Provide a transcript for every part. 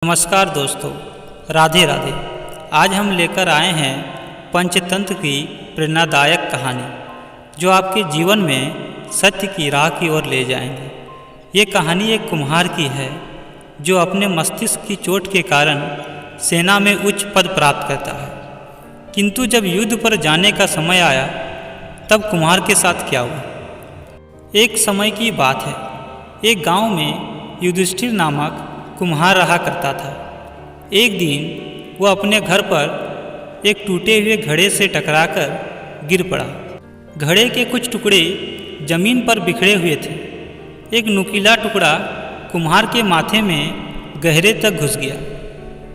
नमस्कार दोस्तों, राधे राधे। आज हम लेकर आए हैं पंचतंत्र की प्रेरणादायक कहानी जो आपके जीवन में सत्य की राह की ओर ले जाएंगे। ये कहानी एक कुम्हार की है जो अपने मस्तिष्क की चोट के कारण सेना में उच्च पद प्राप्त करता है, किंतु जब युद्ध पर जाने का समय आया तब कुम्हार के साथ क्या हुआ। एक समय की बात है, एक गांव में युधिष्ठिर नामक कुम्हार रहा करता था। एक दिन वह अपने घर पर एक टूटे हुए घड़े से टकराकर गिर पड़ा। घड़े के कुछ टुकड़े जमीन पर बिखरे हुए थे। एक नुकीला टुकड़ा कुम्हार के माथे में गहरे तक घुस गया।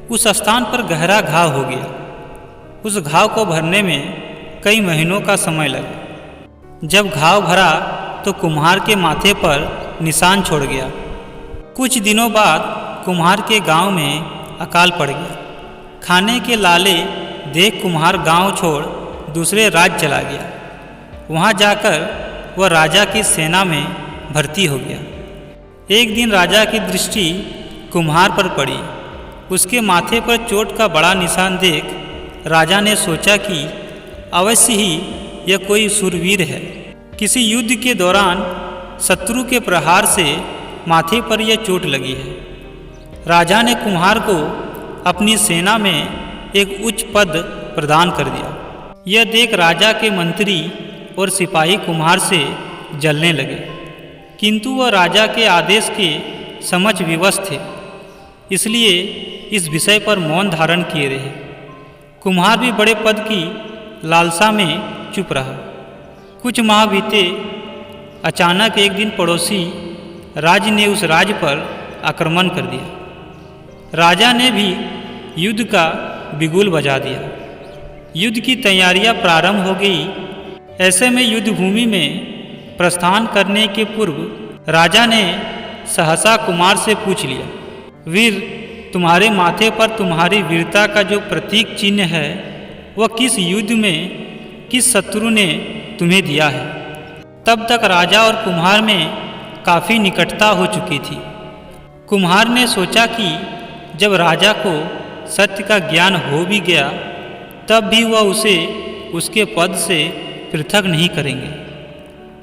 उस स्थान पर गहरा घाव हो गया। उस घाव को भरने में कई महीनों का समय लगा। जब घाव भरा तो कुम्हार के माथे पर निशान छोड़ गया। कुछ दिनों बाद कुम्हार के गांव में अकाल पड़ गया। खाने के लाले देख कुम्हार गांव छोड़ दूसरे राज्य चला गया। वहां जाकर वह राजा की सेना में भर्ती हो गया। एक दिन राजा की दृष्टि कुम्हार पर पड़ी। उसके माथे पर चोट का बड़ा निशान देख राजा ने सोचा कि अवश्य ही यह कोई शूरवीर है। किसी युद्ध के दौरान शत्रु के प्रहार से माथे पर यह चोट लगी है। राजा ने कुम्हार को अपनी सेना में एक उच्च पद प्रदान कर दिया। यह देख राजा के मंत्री और सिपाही कुम्हार से जलने लगे, किंतु वह राजा के आदेश के समझ विवश थे, इसलिए इस विषय पर मौन धारण किए रहे। कुम्हार भी बड़े पद की लालसा में चुप रहा। कुछ माह बीते। अचानक एक दिन पड़ोसी राज्य ने उस राज्य पर आक्रमण कर दिया। राजा ने भी युद्ध का बिगुल बजा दिया। युद्ध की तैयारियां प्रारंभ हो गई। ऐसे में युद्ध भूमि में प्रस्थान करने के पूर्व राजा ने सहसा कुम्हार से पूछ लिया, वीर, तुम्हारे माथे पर तुम्हारी वीरता का जो प्रतीक चिन्ह है वह किस युद्ध में किस शत्रु ने तुम्हें दिया है। तब तक राजा और कुम्हार में काफ़ी निकटता हो चुकी थी। कुम्हार ने सोचा कि जब राजा को सत्य का ज्ञान हो भी गया तब भी वह उसे उसके पद से पृथक नहीं करेंगे।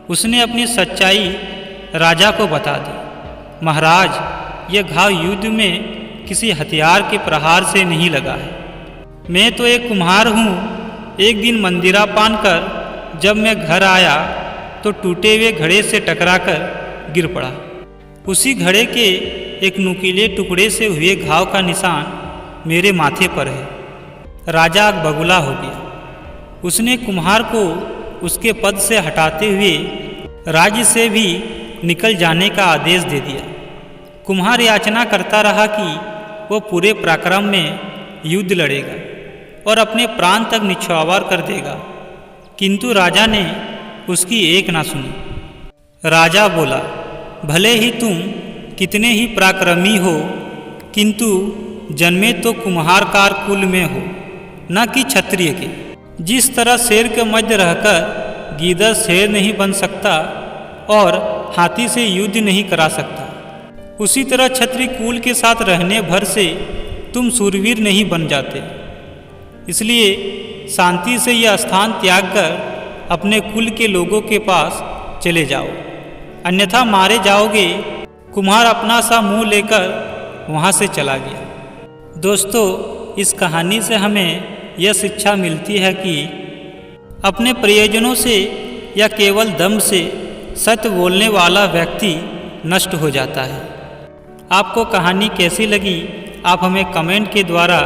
उसने अपनी सच्चाई राजा को बता दी। महाराज, यह घाव युद्ध में किसी हथियार के प्रहार से नहीं लगा है। मैं तो एक कुम्हार हूँ। एक दिन मंदिरापान कर जब मैं घर आया तो टूटे हुए घड़े से टकराकर गिर पड़ा। उसी घड़े के एक नुकीले टुकड़े से हुए घाव का निशान मेरे माथे पर है। राजा बगुला हो गया। उसने कुम्हार को उसके पद से हटाते हुए राज्य से भी निकल जाने का आदेश दे दिया। कुम्हार याचना करता रहा कि वह पूरे पराक्रम में युद्ध लड़ेगा और अपने प्राण तक निछावर कर देगा, किंतु राजा ने उसकी एक ना सुनी। राजा बोला, भले ही तुम कितने ही पराक्रमी हो, किंतु जन्मे तो कुम्हारकार कुल में हो, न कि क्षत्रिय के। जिस तरह शेर के मध्य रहकर गीदड़ शेर नहीं बन सकता और हाथी से युद्ध नहीं करा सकता, उसी तरह क्षत्रिय कुल के साथ रहने भर से तुम शूरवीर नहीं बन जाते। इसलिए शांति से यह स्थान त्याग कर अपने कुल के लोगों के पास चले जाओ, अन्यथा मारे जाओगे। कुम्हार अपना सा मुंह लेकर वहाँ से चला गया। दोस्तों, इस कहानी से हमें यह शिक्षा मिलती है कि अपने प्रियजनों से या केवल दम से सत्य बोलने वाला व्यक्ति नष्ट हो जाता है। आपको कहानी कैसी लगी, आप हमें कमेंट के द्वारा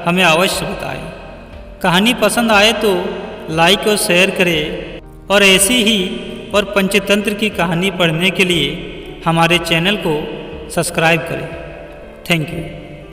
हमें अवश्य बताएं। कहानी पसंद आए तो लाइक और शेयर करें और ऐसी ही और पंचतंत्र की कहानी पढ़ने के लिए हमारे चैनल को सब्सक्राइब करें। Thank you.